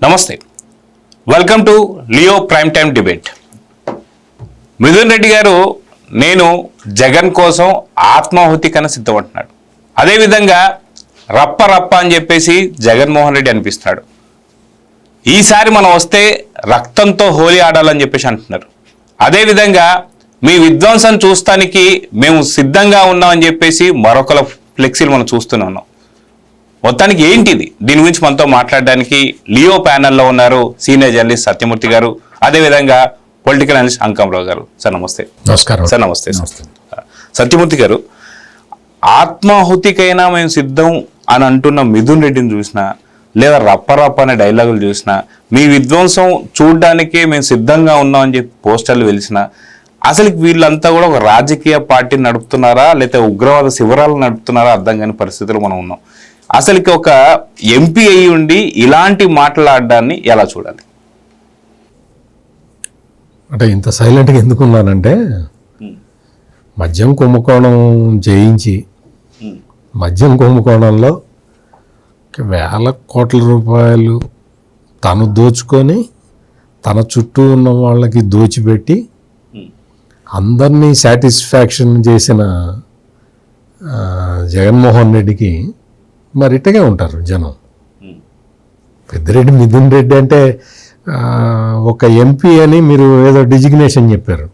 నమస్తే, welcome to Leo prime time debate. Mithun Reddy గారు నేను జగన్ కోసం ఆత్మాహుతి కన్నా సిద్ధపడుతున్నాడు. అదేవిధంగా రప్ప రప్ప అని చెప్పేసి జగన్మోహన్ రెడ్డి అనిపిస్తాడు. ఈసారి మనం వస్తే రక్తంతో హోలీ ఆడాలని చెప్పేసి అంటున్నారు. అదేవిధంగా మీ విధ్వంసం చూస్తానికి మేము సిద్ధంగా ఉన్నామని చెప్పేసి మరొకల ఫ్లెక్సీలు మనం చూస్తూనే ఉన్నాం. మొత్తానికి ఏంటిది? దీని గురించి మనతో మాట్లాడడానికి లియో ప్యానెల్లో ఉన్నారు సీనియర్ జర్నలిస్ట్ సత్యమూర్తి గారు, అదేవిధంగా పొలిటికల్ అనలిస్ట్ అంకంరావు గారు. సార్ నమస్తే. నమస్కారం సార్. నమస్తే. సత్యమూర్తి గారు, ఆత్మాహుతికైనా మేము సిద్ధం అని అంటున్న మిథున్ రెడ్డిని చూసినా, లేదా రప్పరప్ప అనే డైలాగులు చూసినా, మీ విధ్వంసం చూడడానికే మేము సిద్ధంగా ఉన్నాం అని చెప్పి పోస్టర్లు వెలిసినా, అసలు వీళ్ళంతా కూడా ఒక రాజకీయ పార్టీని నడుపుతున్నారా లేకపోతే ఉగ్రవాద శిబిరాలు నడుపుతున్నారా అర్థం కాని పరిస్థితుల్లో మనం ఉన్నాం. అసలుకి ఒక ఎంపీ అయి ఉండి ఇలాంటి మాట్లాడడాన్ని ఎలా చూడాలి? అంటే ఇంత సైలెంట్గా ఎందుకున్నానంటే, మద్యం కుంభకోణం జయించి మద్యం కుంభకోణంలో వేల కోట్ల రూపాయలు తను దోచుకొని తన చుట్టూ ఉన్న వాళ్ళకి దోచిపెట్టి అందరినీ సాటిస్ఫాక్షన్ చేసిన జగన్మోహన్ రెడ్డికి మరి ఇట్టగే ఉంటారు జనం. పెద్దిరెడ్డి మిథున్ రెడ్డి అంటే ఒక ఎంపీ అని మీరు ఏదో డిజిగ్నేషన్ చెప్పారు.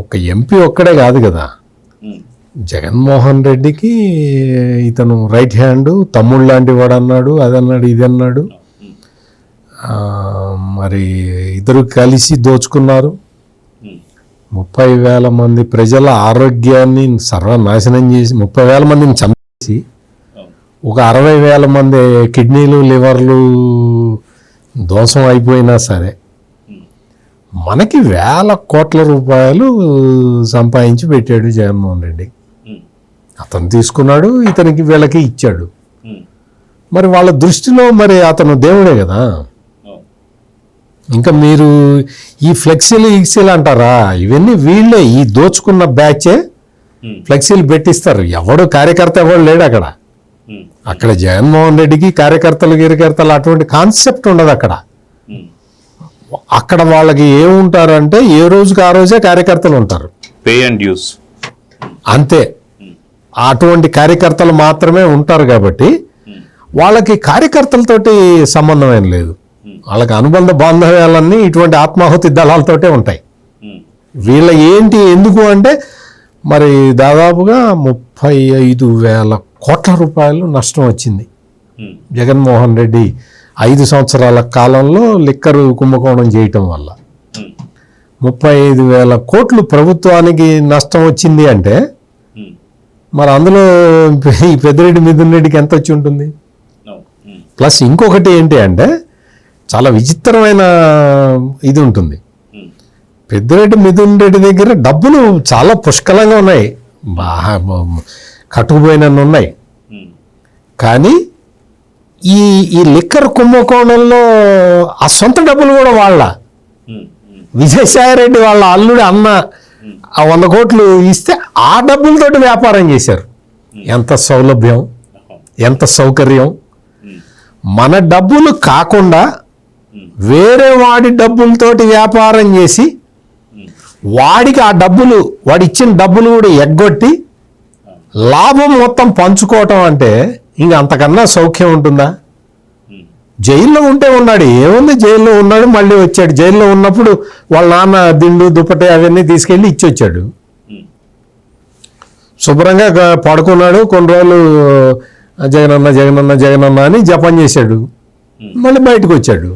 ఒక ఎంపీ ఒక్కడే కాదు కదా, జగన్మోహన్ రెడ్డికి ఇతను రైట్ హ్యాండ్, తమ్ముడు లాంటి వాడు అన్నాడు, అదన్నాడు, ఇది అన్నాడు. మరి ఇద్దరు కలిసి దోచుకున్నారు. 30,000 మంది ప్రజల ఆరోగ్యాన్ని సర్వనాశనం చేసి 30,000 మందిని చంపేసి ఒక 60,000 మంది కిడ్నీలు, లివర్లు దోషం అయిపోయినా సరే మనకి వేల కోట్ల రూపాయలు సంపాదించి పెట్టాడు జగన్మోహన్ రెడ్డి. అతను తీసుకున్నాడు, ఇతనికి వీళ్ళకి ఇచ్చాడు. మరి వాళ్ళ దృష్టిలో మరి అతను దేవుడే కదా. ఇంకా మీరు ఈ ఫ్లెక్సీలు ఇక్సీలు అంటారా, ఇవన్నీ వీళ్ళే, ఈ దోచుకున్న బ్యాచే ఫ్లెక్సీలు పెట్టిస్తారు. ఎవడు కార్యకర్త ఎవడు లేడు అక్కడ. అక్కడ జగన్మోహన్ రెడ్డికి కార్యకర్తలు అటువంటి కాన్సెప్ట్ ఉండదు అక్కడ. అక్కడ వాళ్ళకి ఏముంటారంటే ఏ రోజుకి ఆ రోజే కార్యకర్తలు ఉంటారు, పే అండ్ డ్యూస్ అంతే. అటువంటి కార్యకర్తలు మాత్రమే ఉంటారు కాబట్టి వాళ్ళకి కార్యకర్తలతోటి సంబంధం ఏం లేదు. వాళ్ళకి అనుబంధ బాంధవ్యాలన్నీ ఇటువంటి ఆత్మాహుతి దళాలతోటే ఉంటాయి. వీళ్ళ ఏంటి ఎందుకు అంటే మరి దాదాపుగా 35,000 కోట్ల రూపాయలు నష్టం వచ్చింది జగన్మోహన్ రెడ్డి 5 సంవత్సరాల కాలంలో లిక్కరు కుంభకోణం చేయటం వల్ల. 35,000 కోట్లు ప్రభుత్వానికి నష్టం వచ్చింది అంటే మరి అందులో ఈ పెద్దిరెడ్డి మిథున్ రెడ్డికి ఎంత వచ్చి ఉంటుంది? ప్లస్ ఇంకొకటి ఏంటి అంటే చాలా విచిత్రమైన ఇది ఉంటుంది. పెద్దిరెడ్డి మిథున్ రెడ్డి దగ్గర డబ్బులు చాలా పుష్కలంగా ఉన్నాయి, కట్టుకుపోయినన్ని ఉన్నాయి. కానీ ఈ లిక్కర్ కుంభకోణంలో ఆ సొంత డబ్బులు కూడా వాళ్ళ విజయసాయిరెడ్డి వాళ్ళ అల్లుడి అన్న ఆ 100 కోట్లు ఇస్తే ఆ డబ్బులతోటి వ్యాపారం చేశారు. ఎంత సౌలభ్యం, ఎంత సౌకర్యం. మన డబ్బులు కాకుండా వేరే వాడి డబ్బులతోటి వ్యాపారం చేసి వాడికి ఆ డబ్బులు, వాడి ఇచ్చిన డబ్బులు కూడా ఎగ్గొట్టి లాభం మొత్తం పంచుకోవటం అంటే ఇంక అంతకన్నా సౌఖ్యం ఉంటుందా? జైల్లో ఉంటే ఉన్నాడు, ఏముంది, జైల్లో ఉన్నాడు, మళ్ళీ వచ్చాడు. జైల్లో ఉన్నప్పుడు వాళ్ళ నాన్న దిండు దుప్పటి అవన్నీ తీసుకెళ్ళి ఇచ్చొచ్చాడు. శుభ్రంగా పడుకున్నాడు. కొన్ని రోజులు జగనన్న జగనన్న జగనన్న అని జపం చేశాడు. మళ్ళీ బయటకు వచ్చాడు.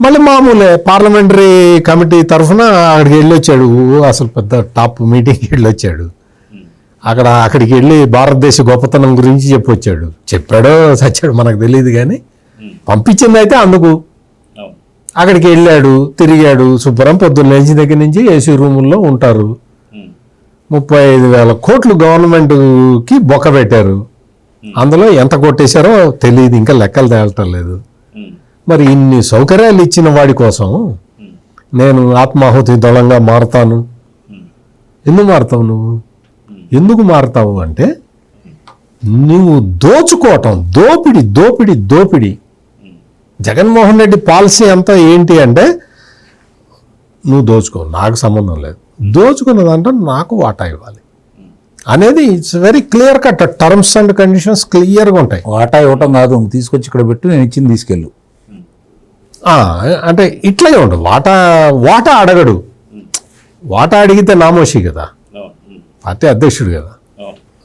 మళ్ళీ మామూలే పార్లమెంటరీ కమిటీ తరఫున అక్కడికి వెళ్ళి వచ్చాడు. అసలు పెద్ద టాప్ మీటింగ్కి వెళ్ళి వచ్చాడు. అక్కడికి వెళ్ళి భారతదేశ గొప్పతనం గురించి చెప్పొచ్చాడు. చెప్పాడో చచ్చాడు మనకు తెలియదు, కానీ పంపించింది అయితే అందుకు. అక్కడికి వెళ్ళాడు, తిరిగాడు. శుభ్రం పొద్దున్న లేచిన దగ్గర నుంచి ఏసీ రూముల్లో ఉంటారు. 35,000 కోట్లు గవర్నమెంట్కి బొక్క పెట్టారు. అందులో ఎంత కొట్టేశారో తెలియదు, ఇంకా లెక్కలు తేలటం లేదు. మరి ఇన్ని సౌకర్యాలు ఇచ్చిన వాడి కోసం నేను ఆత్మాహుతి దళంగా మారుతాను. ఎందుకు మారుతావు నువ్వు? ఎందుకు మారుతావు అంటే నువ్వు దోచుకోవటం, దోపిడి దోపిడి దోపిడి. జగన్మోహన్ రెడ్డి పాలసీ అంతా ఏంటి అంటే నువ్వు దోచుకో, నాకు సంబంధం లేదు, దోచుకున్న దాంట్లో నాకు వాటా ఇవ్వాలి అనేది it's very clear cut. Terms and conditions క్లియర్గా ఉంటాయి. వాటా ఇవ్వటం కాదు, తీసుకొచ్చి ఇక్కడ పెట్టు, నేను ఇచ్చింది తీసుకెళ్ళు. అంటే ఇట్లాగే ఉండదు. వాటా అడగడు. వాటా అడిగితే నామోషి కదా, పార్టీ అధ్యక్షుడు కదా.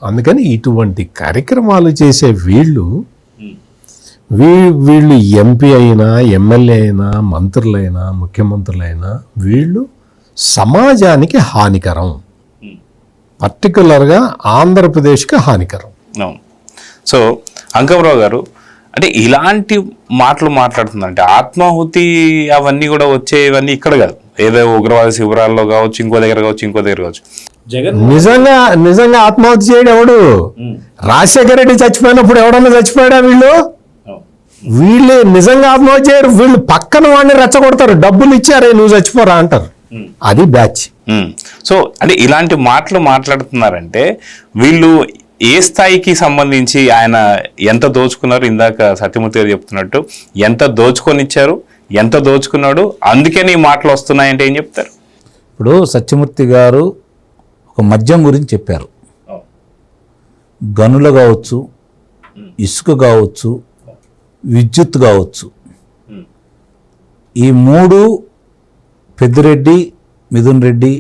అందుకని ఇటువంటి కార్యక్రమాలు చేసే వీళ్ళు ఎంపీ అయినా, ఎమ్మెల్యే అయినా, మంత్రులైనా, ముఖ్యమంత్రులైనా వీళ్ళు సమాజానికి హానికరం, పర్టికులర్గా ఆంధ్రప్రదేశ్కి హానికరం. అవును. సో అంకమరావు గారు, అంటే ఇలాంటి మాటలు మాట్లాడుతుందంటే ఆత్మాహుతి అవన్నీ కూడా వచ్చేవన్నీ ఇక్కడ కాదు, ఏదో ఉగ్రవాద శిబిరాల్లో కావచ్చు, ఇంకో దగ్గర కావచ్చు. జగన్ నిజంగా ఆత్మహత్య చేయడం ఎవడు? రాజశేఖర రెడ్డి చచ్చిపోయినప్పుడు ఎవడన్నా చచ్చిపోయాడా? వీళ్ళే నిజంగా ఆత్మహత్య చేయరు. వీళ్ళు పక్కన వాడిని రెచ్చగొడతారు, డబ్బులు ఇచ్చారే నువ్వు చచ్చిపోరా అంటారు. అది బ్యాచ్. సో అంటే ఇలాంటి మాటలు మాట్లాడుతున్నారంటే వీళ్ళు ఏ స్థాయికి సంబంధించి, ఆయన ఎంత దోచుకున్నారు, ఇందాక సత్యమూర్తి గారు చెప్తున్నట్టు ఎంత దోచుకొనిచ్చారు, ఎంత దోచుకున్నాడు, అందుకని ఈ మాటలు వస్తున్నాయంటే ఏం చెప్తారు? ఇప్పుడు సత్యమూర్తి గారు ఒక మద్యం గురించి చెప్పారు. గనులు కావచ్చు, ఇసుక కావచ్చు, విద్యుత్ కావచ్చు, ఈ మూడు పెద్దిరెడ్డి, మిథున్ రెడ్డి,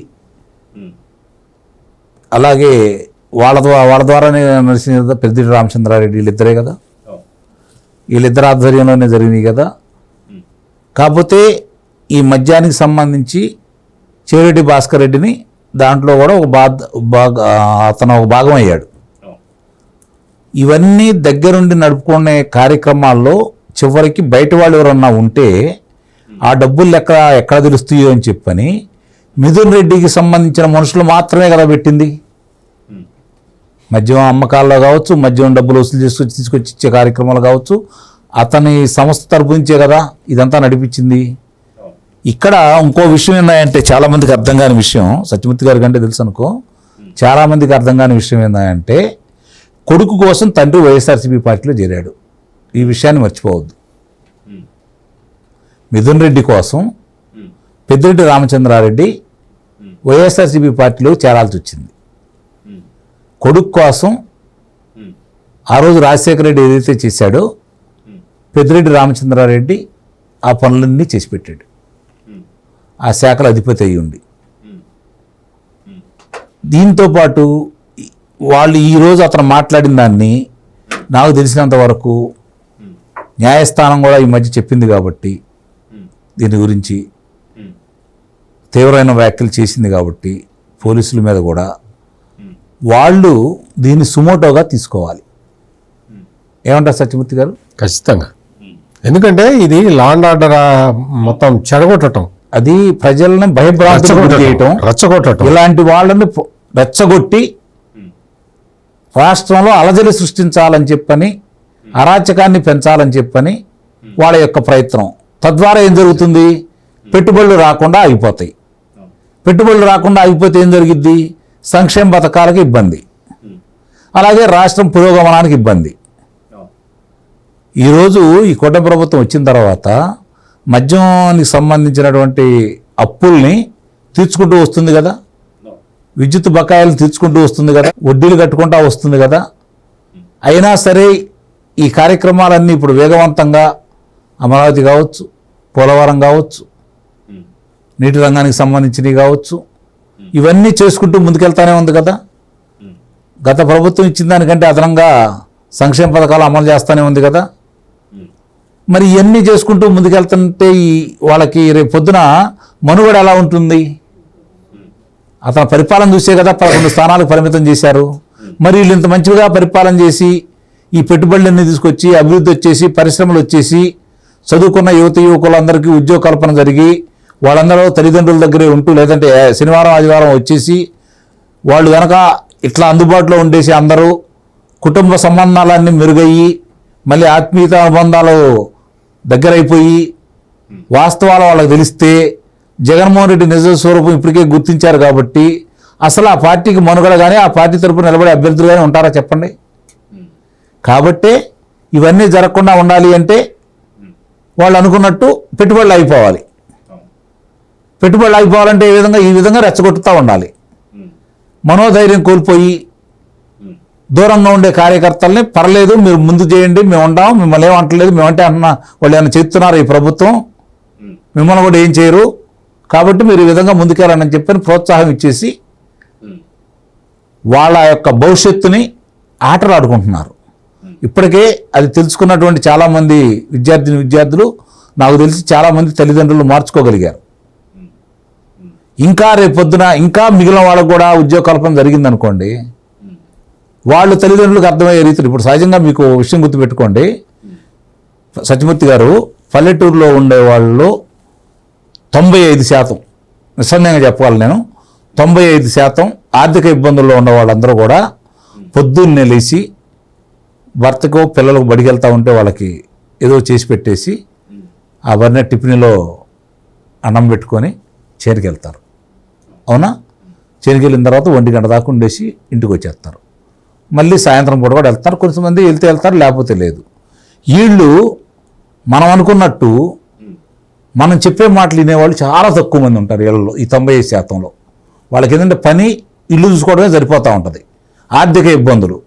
అలాగే వాళ్ళ ద్వారానే నడిచిన కదా పెద్దిరెడ్డి రామచంద్రారెడ్డి, వీళ్ళిద్దరే కదా, వీళ్ళిద్దరు ఆధ్వర్యంలోనే జరిగినాయి కదా. కాకపోతే ఈ మద్యానికి సంబంధించి చెవిరెడ్డి భాస్కర్ రెడ్డిని దాంట్లో కూడా అతను ఒక భాగం అయ్యాడు. ఇవన్నీ దగ్గరుండి నడుపుకునే కార్యక్రమాల్లో చివరికి బయట వాళ్ళు ఎవరన్నా ఉంటే ఆ డబ్బులు ఎక్కడ తెలుస్తాయో అని చెప్పని మిథున్ రెడ్డికి సంబంధించిన మనుషులు మాత్రమే కదా పెట్టింది. మద్యం అమ్మకాల్లో కావచ్చు, మద్యం డబ్బులు వసూలు తీసుకొచ్చి ఇచ్చే కార్యక్రమాలు కావచ్చు, అతని సంస్థ తరపు నుంచే కదా ఇదంతా నడిపించింది. ఇక్కడ ఇంకో విషయం ఏంటంటే చాలామందికి అర్థం కాని విషయం, సత్యమూర్తి గారి కంటే తెలుసు అనుకో, చాలామందికి అర్థం కాని విషయం ఏంటంటే కొడుకు కోసం తండ్రి వైఎస్ఆర్సీపీ పార్టీలో చేరాడు. ఈ విషయాన్ని మర్చిపోవద్దు. మిథున్ రెడ్డి కోసం పెద్దిరెడ్డి రామచంద్రారెడ్డి వైఎస్ఆర్సీపీ పార్టీలో చేరాల్సి వచ్చింది. కొడుకు కోసం ఆ రోజు రాజశేఖర రెడ్డి ఏదైతే చేశాడో పెద్దిరెడ్డి రామచంద్రారెడ్డి ఆ పనులన్నీ చేసి పెట్టాడు. ఆ శాఖల అధిపతి అయ్యి ఉండి, దీంతోపాటు వాళ్ళు ఈరోజు అతను మాట్లాడిన దాన్ని నాకు తెలిసినంత వరకు న్యాయస్థానం కూడా ఈ మధ్య చెప్పింది కాబట్టి, దీని గురించి తీవ్రమైన వ్యాఖ్యలు చేసింది కాబట్టి పోలీసుల మీద కూడా వాళ్ళు దీన్ని సుమోటోగా తీసుకోవాలి. ఏమంటారు సత్యమూర్తి గారు? ఖచ్చితంగా. ఎందుకంటే ఇది లా అండ్ ఆర్డర్ మొత్తం చెడగొట్టడం, అది ప్రజలను భయభ్రాంతులకు చేయటం, రెచ్చగొట్టడం, ఇలాంటి వాళ్ళని రెచ్చగొట్టి రాష్ట్రంలో అలజడి సృష్టించాలని చెప్పని, అరాచకాన్ని పెంచాలని చెప్పని వాళ్ళ యొక్క ప్రయత్నం. తద్వారా ఏం జరుగుతుంది? పెట్టుబడులు రాకుండా ఆగిపోతాయి. పెట్టుబడులు రాకుండా ఆగిపోతే ఏం జరిగిద్ది? సంక్షేమ పథకాలకు ఇబ్బంది, అలాగే రాష్ట్రం పురోగమనానికి ఇబ్బంది. ఈరోజు ఈ కూటమి ప్రభుత్వం వచ్చిన తర్వాత మద్యానికి సంబంధించినటువంటి అప్పుల్ని తీర్చుకుంటూ వస్తుంది కదా, విద్యుత్ బకాయిలు తీర్చుకుంటూ వస్తుంది కదా, వడ్డీలు కట్టుకుంటూ వస్తుంది కదా. అయినా సరే ఈ కార్యక్రమాలన్నీ ఇప్పుడు వేగవంతంగా అమరావతి కావచ్చు, పోలవరం కావచ్చు, నీటి రంగానికి సంబంధించినవి కావచ్చు, ఇవన్నీ చేసుకుంటూ ముందుకెళ్తానే ఉంది కదా. గత ప్రభుత్వం ఇచ్చిన దానికంటే అదనంగా సంక్షేమ పథకాలు అమలు చేస్తూనే ఉంది కదా. మరి ఇవన్నీ చేసుకుంటూ ముందుకెళ్తుంటే వాళ్ళకి రేపు పొద్దున మనుగడ ఎలా ఉంటుంది? అతను పరిపాలన చూసే కదా 11 స్థానాలకు పరిమితం చేశారు. మరి వీళ్ళు ఇంత మంచిగా పరిపాలన చేసి ఈ పెట్టుబడులన్నీ తీసుకొచ్చి అభివృద్ధి వచ్చేసి, పరిశ్రమలు వచ్చేసి, చదువుకున్న యువకులందరికీ ఉద్యోగ కల్పన జరిగి, వాళ్ళందరూ తల్లిదండ్రుల దగ్గరే ఉంటూ, లేదంటే శనివారం ఆదివారం వచ్చేసి వాళ్ళు కనుక ఇట్లా అందుబాటులో ఉండేసి అందరూ కుటుంబ సంబంధాలన్నీ మెరుగయ్యి, మళ్ళీ ఆత్మీయత అనుబంధాలు దగ్గరైపోయి వాస్తవాలు వాళ్ళకి తెలిస్తే, జగన్మోహన్ రెడ్డి నిజ స్వరూపం ఇప్పటికే గుర్తించారు కాబట్టి అసలు ఆ పార్టీకి మనుగడ కానీ, ఆ పార్టీ తరపున నిలబడే అభ్యర్థులు కానీ ఉంటారా చెప్పండి? కాబట్టే ఇవన్నీ జరగకుండా ఉండాలి అంటే వాళ్ళు అనుకున్నట్టు పెట్టుబడులు అయిపోవాలి. పెట్టుబడులు అయిపోవాలంటే ఈ విధంగా రెచ్చగొట్టుతూ ఉండాలి. మనోధైర్యం కోల్పోయి దూరంగా ఉండే కార్యకర్తల్ని పర్లేదు మీరు ముందు చేయండి, మేము ఉండాం, మిమ్మల్ని ఏమంటలేదు, మేమంటే అంటున్నా వాళ్ళు ఏమైనా చేస్తున్నారు ఈ ప్రభుత్వం, మిమ్మల్ని కూడా ఏం చేయరు, కాబట్టి మీరు ఈ విధంగా ముందుకెళ్ళాలని చెప్పని ప్రోత్సాహం ఇచ్చేసి వాళ్ళ యొక్క భవిష్యత్తుని ఆటలు ఆడుకుంటున్నారు. ఇప్పటికే అది తెలుసుకున్నటువంటి చాలామంది విద్యార్థులు నాకు తెలిసి చాలామంది తల్లిదండ్రులు మార్చుకోగలిగారు. ఇంకా రేపొద్దున ఇంకా మిగిలిన వాళ్ళకు కూడా ఉద్యోగ కల్పన జరిగిందనుకోండి, వాళ్ళు తల్లిదండ్రులకు అర్థమయ్యే రీతిలో ఇప్పుడు సహజంగా మీకు విషయం గుర్తుపెట్టుకోండి, సత్యమూర్తి గారు, పల్లెటూరులో ఉండే వాళ్ళు 95% నిస్సందేహంగా చెప్పాలి నేను, 95% ఆర్థిక ఇబ్బందుల్లో ఉన్న వాళ్ళందరూ కూడా పొద్దున్నే లేచి భర్తకో పిల్లలకు బడికి వెళ్తూ ఉంటే వాళ్ళకి ఏదో చేసి పెట్టేసి ఆ బరిన టిఫిన్లో అన్నం పెట్టుకొని చేరికి వెళ్తారు. అవునా? చేరికి వెళ్ళిన తర్వాత 1 గంట దాకా ఉండేసి ఇంటికి వచ్చేస్తారు. మళ్ళీ సాయంత్రం పూట కూడా వెళ్తారు. కొంతమంది వెళ్తారు, లేకపోతే లేదు. వీళ్ళు మనం అనుకున్నట్టు మనం చెప్పే మాటలు వినేవాళ్ళు చాలా తక్కువ మంది ఉంటారు వీళ్ళలో. ఈ 95%లో వాళ్ళకి ఏంటంటే పని, ఇల్లు చూసుకోవడమే సరిపోతూ ఉంటుంది. ఆర్థిక ఇబ్బందులు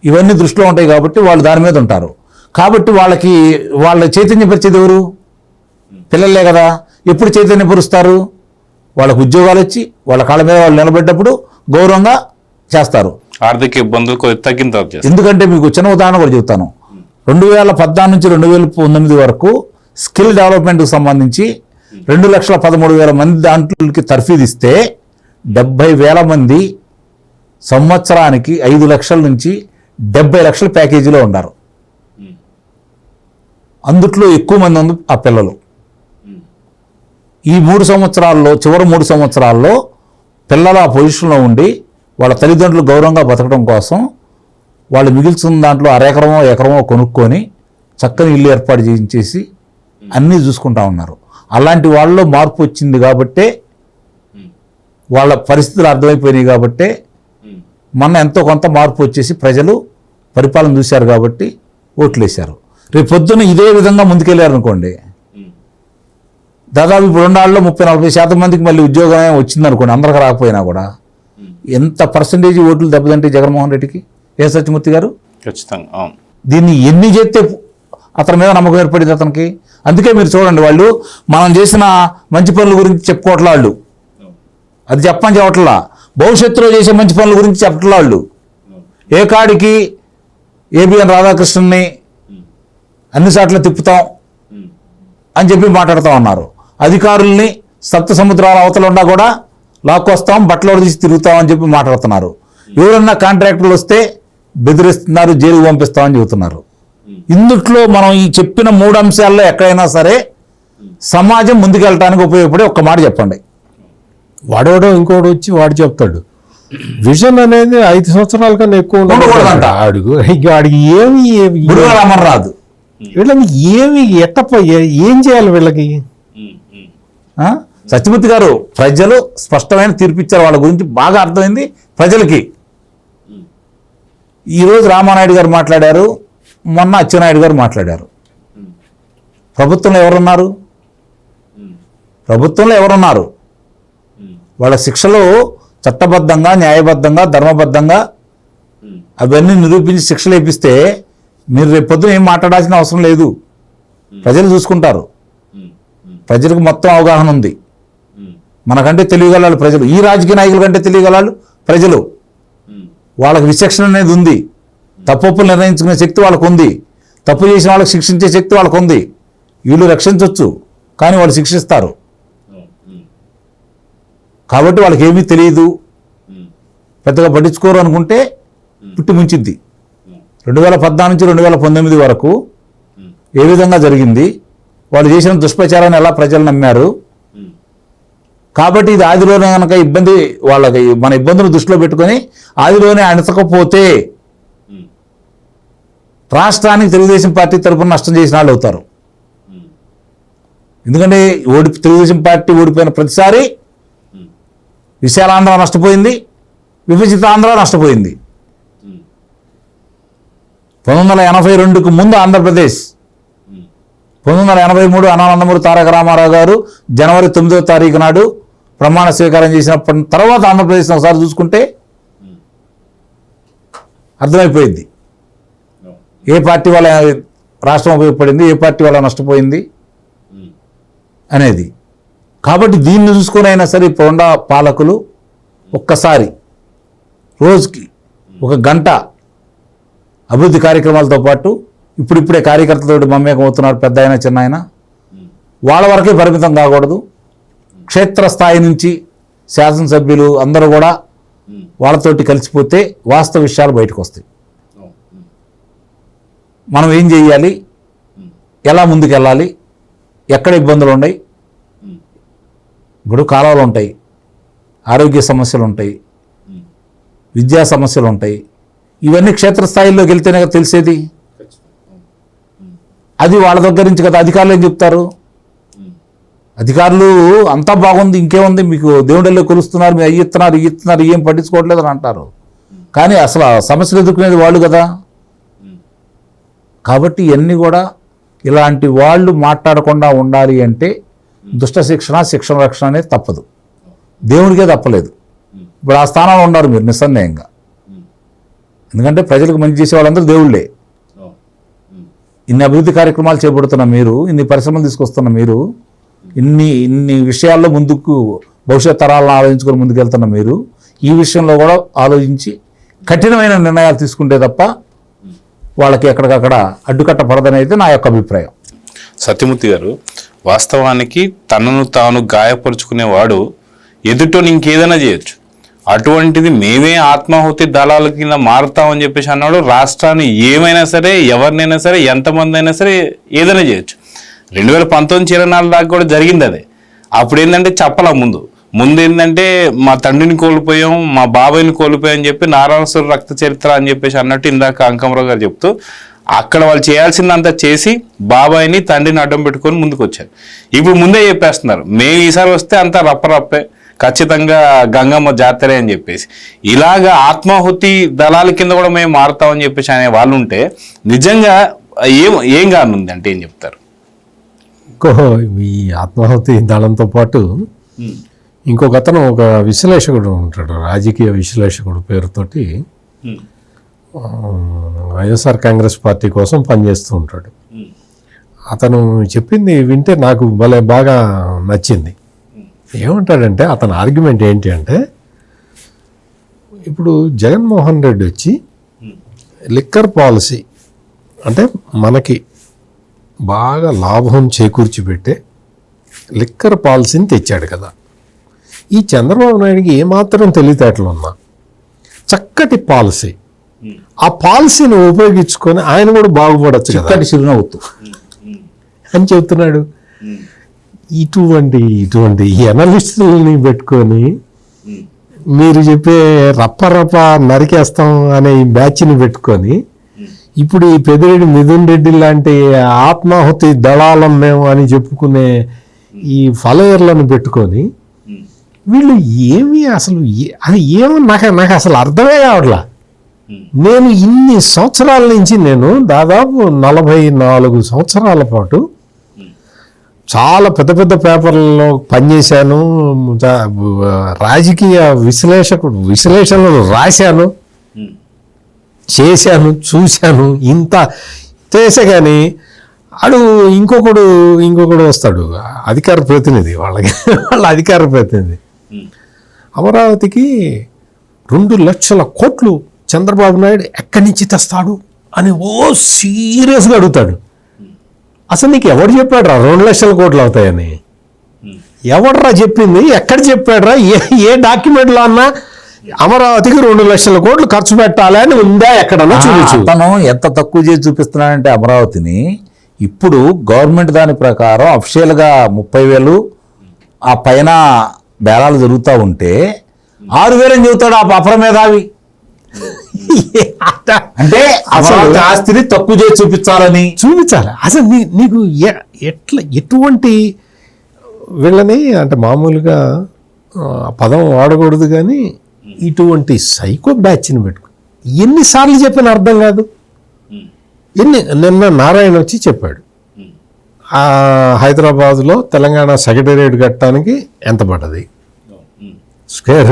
ఇవన్నీ దృష్టిలో ఉంటాయి కాబట్టి వాళ్ళు దాని మీద ఉంటారు. కాబట్టి వాళ్ళ చైతన్యపరిచేది ఎవరు? పిల్లలే కదా. ఎప్పుడు చైతన్యపరుస్తారు? వాళ్ళకు ఉద్యోగాలు వచ్చి వాళ్ళ కాళ్ళ మీద వాళ్ళు నిలబెట్టినప్పుడు గౌరవంగా చేస్తారు. ఆర్థిక ఇబ్బందులు తగ్గింత. ఎందుకంటే మీకు చిన్న ఉదాహరణ కూడా చెబుతాను. 2014 నుంచి 2019 వరకు స్కిల్ డెవలప్మెంట్కి సంబంధించి 2,13,000 మంది దాంట్లోకి తర్ఫీదు ఇస్తే 70,000 మంది సంవత్సరానికి 5 లక్షల నుంచి 70 లక్షల ప్యాకేజీలో ఉన్నారు. అందుట్లో ఎక్కువ మంది ఉంది ఆ పిల్లలు. ఈ 3 సంవత్సరాల్లో, చివరి 3 సంవత్సరాల్లో పిల్లలు ఆ పొజిషన్లో ఉండి వాళ్ళ తల్లిదండ్రులు గౌరవంగా బతకడం కోసం వాళ్ళు మిగిల్చిన దాంట్లో ఎకరమో కొనుక్కొని చక్కని ఇల్లు ఏర్పాటు చేయించేసి అన్నీ చూసుకుంటా ఉన్నారు. అలాంటి వాళ్ళలో మార్పు వచ్చింది కాబట్టే, వాళ్ళ పరిస్థితులు అర్థమైపోయినాయి కాబట్టే మొన్న ఎంతో కొంత మార్పు వచ్చేసి ప్రజలు పరిపాలన చూశారు కాబట్టి ఓట్లు వేశారు. రేపు పొద్దున్న ఇదే విధంగా ముందుకెళ్ళారు అనుకోండి, దాదాపు ఇప్పుడు 2 ఏళ్లలో 30-40% మందికి మళ్ళీ ఉద్యోగం వచ్చిందనుకోండి, అందరికి రాకపోయినా కూడా ఎంత పర్సంటేజ్ ఓట్లు దెబ్బతింటే జగన్మోహన్ రెడ్డికి? ఏ సత్యమూర్తి గారు? ఖచ్చితంగా. దీన్ని ఎన్ని చేస్తే అతని మీద నమ్మకం ఏర్పడింది అతనికి? అందుకే మీరు చూడండి, వాళ్ళు మనం చేసిన మంచి పనుల గురించి చెప్పుకోవట్లా, వాళ్ళు అది చెప్పని చెప్పట్లా, భవిష్యత్తులో చేసే మంచి పనుల గురించి చెప్పట్లా. వాళ్ళు ఏ కాడికి ఏబిఎన్ రాధాకృష్ణన్ని అన్ని సార్లు తిప్పుతాం అని చెప్పి మాట్లాడుతూ ఉన్నారు. అధికారుల్ని సప్త సముద్రాల అవతల ఉన్నా కూడా లాక్కొస్తాం, బట్టలు తీసి తిరుగుతాం అని చెప్పి మాట్లాడుతున్నారు. ఎవరన్నా కాంట్రాక్టర్లు వస్తే బెదిరిస్తున్నారు, జైలుకు పంపిస్తామని చెబుతున్నారు. ఇందుట్లో మనం ఈ చెప్పిన 3 అంశాల్లో ఎక్కడైనా సరే సమాజం ముందుకెళ్ళటానికి ఉపయోగపడే ఒక్క మాట చెప్పండి. వాడోడో ఇంకోటి వచ్చి వాడు చెప్తాడు విజన్ అనేది 5 సంవత్సరాల కన్నా ఎక్కువ ఉండకూడదంట. వాడికి ఏమి రాదు. వీళ్ళకి ఏమి ఏం చేయాలి వీళ్ళకి? సత్యమూర్తి గారు, ప్రజలు స్పష్టమైన తీర్పిచ్చారు, వాళ్ళ గురించి బాగా అర్థమైంది ప్రజలకి. ఈరోజు రామానాయుడు గారు మాట్లాడారు, మొన్న అచ్చెన్నాయుడు గారు మాట్లాడారు. ప్రభుత్వంలో ఎవరున్నారు? వాళ్ళ శిక్షలు చట్టబద్ధంగా, న్యాయబద్ధంగా, ధర్మబద్ధంగా అవన్నీ నిరూపించి శిక్షలు వేపిస్తే మీరు రేపు పొద్దున ఏం మాట్లాడాల్సిన అవసరం లేదు. ప్రజలు చూసుకుంటారు. ప్రజలకు మొత్తం అవగాహన ఉంది. మనకంటే తెలియగలరు ప్రజలు, ఈ రాజకీయ నాయకుల కంటే తెలియగలరు ప్రజలు. వాళ్ళకి విచక్షణ అనేది ఉంది. తప్పులు నిర్ణయించుకునే శక్తి వాళ్ళకు ఉంది. తప్పు చేసిన వాళ్ళకి శిక్షించే శక్తి వాళ్ళకు ఉంది. వీళ్ళు రక్షించవచ్చు, కానీ వాళ్ళు శిక్షిస్తారు. కాబట్టి వాళ్ళకి ఏమీ తెలియదు, పెద్దగా పట్టించుకోరు అనుకుంటే పుట్టి ముంచిద్ది. 2014 నుంచి 2019 వరకు ఏ విధంగా జరిగింది, వాళ్ళు చేసిన దుష్ప్రచారాన్ని ఎలా ప్రజలు నమ్మారు. కాబట్టి ఇది ఆదిలోనే కనుక వాళ్ళకి మన ఇబ్బందులు దృష్టిలో పెట్టుకొని ఆదిలోనే అణచకపోతే రాష్ట్రానికి తెలుగుదేశం పార్టీ తరఫున నష్టం చేసిన వాళ్ళు అవుతారు. ఎందుకంటే తెలుగుదేశం పార్టీ ఓడిపోయిన ప్రతిసారి విశాలాంధ్ర నష్టపోయింది, విభజిత ఆంధ్ర నష్టపోయింది. 1982కు ముందు ఆంధ్రప్రదేశ్ 1983 అనంతమూరి తారక రామారావు గారు జనవరి 9వ తారీఖు నాడు ప్రమాణ స్వీకారం చేసినప్పటి తర్వాత ఆంధ్రప్రదేశ్ని ఒకసారి చూసుకుంటే అర్థమైపోయింది ఏ పార్టీ వల్ల రాష్ట్రం ఉపయోగపడింది, ఏ పార్టీ వల్ల నష్టపోయింది అనేది. కాబట్టి దీన్ని చూసుకొని అయినా సరే ఇప్పుడున్న పాలకులు ఒక్కసారి రోజుకి 1 గంట అభివృద్ధి కార్యక్రమాలతో పాటు ఇప్పుడిప్పుడే కార్యకర్తలతో మమేకం అవుతున్నారు, పెద్ద అయినా చిన్న అయినా. వాళ్ళ వరకే పరిమితం కాకూడదు. క్షేత్రస్థాయి నుంచి శాసనసభ్యులు అందరూ కూడా వాళ్ళతోటి కలిసిపోతే వాస్తవ విషయాలు బయటకు వస్తాయి. మనం ఏం చేయాలి, ఎలా ముందుకెళ్ళాలి, ఎక్కడ ఇబ్బందులు ఉన్నాయి. ఇప్పుడు కాలువలు ఉంటాయి, ఆరోగ్య సమస్యలు ఉంటాయి, విద్యా సమస్యలు ఉంటాయి. ఇవన్నీ క్షేత్రస్థాయిలోకి వెళ్తేనే కదా తెలిసేది. అది వాళ్ళ దగ్గర నుంచి కదా అధికారులు ఏం చెప్తారు. అధికారులు అంతా బాగుంది, ఇంకేముంది, మీకు దేవుళ్ళలో కొలుస్తున్నారు, మీరు ఇస్తున్నారు, ఏం పట్టించుకోవట్లేదు అని అంటారు. కానీ అసలు ఆ సమస్యలు ఎదుర్కొనేది వాళ్ళు కదా. కాబట్టి ఇవన్నీ కూడా ఇలాంటి వాళ్ళు మాట్లాడకుండా ఉండాలి అంటే దుష్ట శిక్షణ, శిక్షణ రక్షణ అనేది తప్పదు, దేవుడికే తప్పలేదు. ఇప్పుడు ఆ స్థానంలో ఉన్నారు మీరు నిస్సందేహంగా. ఎందుకంటే ప్రజలకు మంచి చేసే వాళ్ళందరూ దేవుళ్ళే. ఇన్ని అభివృద్ధి కార్యక్రమాలు చేపడుతున్న మీరు, ఇన్ని పరిశ్రమలు తీసుకొస్తున్న మీరు, ఇన్ని విషయాల్లో ముందుకు భవిష్యత్ తరాలను ఆలోచించుకొని ముందుకెళ్తున్న మీరు ఈ విషయంలో కూడా ఆలోచించి కఠినమైన నిర్ణయాలు తీసుకుంటే తప్ప వాళ్ళకి ఎక్కడికక్కడ అడ్డుకట్ట పడదనేది నా యొక్క అభిప్రాయం. సత్యమూర్తి గారు, వాస్తవానికి తనను తాను గాయపరుచుకునేవాడు ఎదుటోని ఇంకేదైనా చేయొచ్చు. అటువంటిది మేమే ఆత్మాహుతి దళాల కింద మారుతామని చెప్పేసి అన్నాడు. రాష్ట్రాన్ని ఏమైనా సరే, ఎవరినైనా సరే, ఎంతమంది అయినా సరే ఏదైనా చేయొచ్చు. 2019-24 దాకా కూడా జరిగింది అదే. అప్పుడు ఏంటంటే చెప్పలా ముందు ఏంటంటే మా తండ్రిని కోల్పోయాం, మా బాబాయిని కోల్పోయాం అని చెప్పి నారాయణస్వర రక్త చరిత్ర అని చెప్పేసి అన్నట్టు ఇందాక అంకమరావు గారు చెప్తూ అక్కడ వాళ్ళు చేయాల్సిందంతా చేసి బాబాయిని తండ్రిని అడ్డం పెట్టుకొని ముందుకు వచ్చారు. ఇప్పుడు ముందే చెప్పేస్తున్నారు మేము ఈసారి వస్తే అంతా రప్పరప్పే, ఖచ్చితంగా గంగమ్మ జాతరే అని చెప్పేసి. ఇలాగా ఆత్మాహుతి దళాల కింద కూడా మేము మారుతామని చెప్పేసి అనే వాళ్ళు ఉంటే నిజంగా ఏం కానుంది అంటే ఏం చెప్తారు? ఈ ఆత్మాహుతి దళంతో పాటు ఇంకొక అతను, ఒక విశ్లేషకుడు ఉంటాడు, రాజకీయ విశ్లేషకుడు పేరుతోటి వైఎస్ఆర్ కాంగ్రెస్ పార్టీ కోసం పనిచేస్తూ ఉంటాడు. అతను చెప్పింది వింటే నాకు భలే బాగా నచ్చింది. ఏమంటాడంటే అతని ఆర్గ్యుమెంట్ ఏంటి అంటే, ఇప్పుడు జగన్మోహన్ రెడ్డి వచ్చి లిక్కర్ పాలసీ అంటే మనకి బాగా లాభం చేకూర్చి పెట్టే లిక్కర్ పాలసీని తెచ్చాడు కదా. ఈ చంద్రబాబు నాయుడికి ఏమాత్రం తెలివితేటలు ఉన్నా చక్కటి పాలసీ, ఆ పాలసీని ఉపయోగించుకొని ఆయన కూడా బాగుపడచ్చు కదా అని చెప్తున్నాడు. ఇటువంటి ఎనలిస్టులని పెట్టుకొని మీరు చెప్పే రప్ప నరికేస్తాం అనే ఈ బ్యాచ్ని పెట్టుకొని ఇప్పుడు ఈ పెద్దిరెడ్డి మిథున్ రెడ్డి లాంటి ఆత్మాహుతి దళాలం మేము అని చెప్పుకునే ఈ ఫాలోయర్లను పెట్టుకొని వీళ్ళు ఏమి అసలు అది ఏమో నాకు అసలు అర్థమే కావట్లా. నేను ఇన్ని సంవత్సరాల నుంచి, నేను దాదాపు 44 సంవత్సరాల పాటు చాలా పెద్ద పెద్ద పేపర్లలో పనిచేశాను, రాజకీయ విశ్లేషణలు రాశాను, చేశాను, చూశాను. ఇంత చేసే కానీ ఇంకొకడు వస్తాడు అధికార ప్రతినిధి, వాళ్ళ అధికార ప్రతినిధి అమరావతికి 2 లక్షల కోట్లు చంద్రబాబు నాయుడు ఎక్కడి నుంచి తెస్తాడు అని సీరియస్గా అడుగుతాడు. అసలు నీకు ఎవడు చెప్పాడురా 2 లక్షల కోట్లు అవుతాయని? ఎవడరా చెప్పింది? ఎక్కడ చెప్పాడురా? ఏ డాక్యుమెంట్లో అన్నా అమరావతికి 2 లక్షల కోట్లు ఖర్చు పెట్టాలి అని ఉందా ఎక్కడన్నా చూపించు. అతను ఎంత తక్కువ చేసి చూపిస్తున్నాడంటే అమరావతిని, ఇప్పుడు గవర్నమెంట్ దాని ప్రకారం అఫిషియల్గా 30,000, ఆ పైన బేరాలు జరుగుతూ ఉంటే 6,000 అని చెబుతాడు ఆ అపరమేధావి. అంటే అసలు ఆస్తిని తక్కువ చేసి చూపించాలి. అసలు నీకు ఎటువంటి వీళ్ళని అంటే మామూలుగా పదం వాడకూడదు కానీ ఇటువంటి సైకో బ్యాచ్ని పెట్టుకో ఎన్నిసార్లు చెప్పిన అర్థం కాదు. నిన్న నారాయణ వచ్చి చెప్పాడు, హైదరాబాద్లో తెలంగాణ సెక్రటేరియట్ కట్టడానికి ఎంత పడ్డది స్క్వేర్.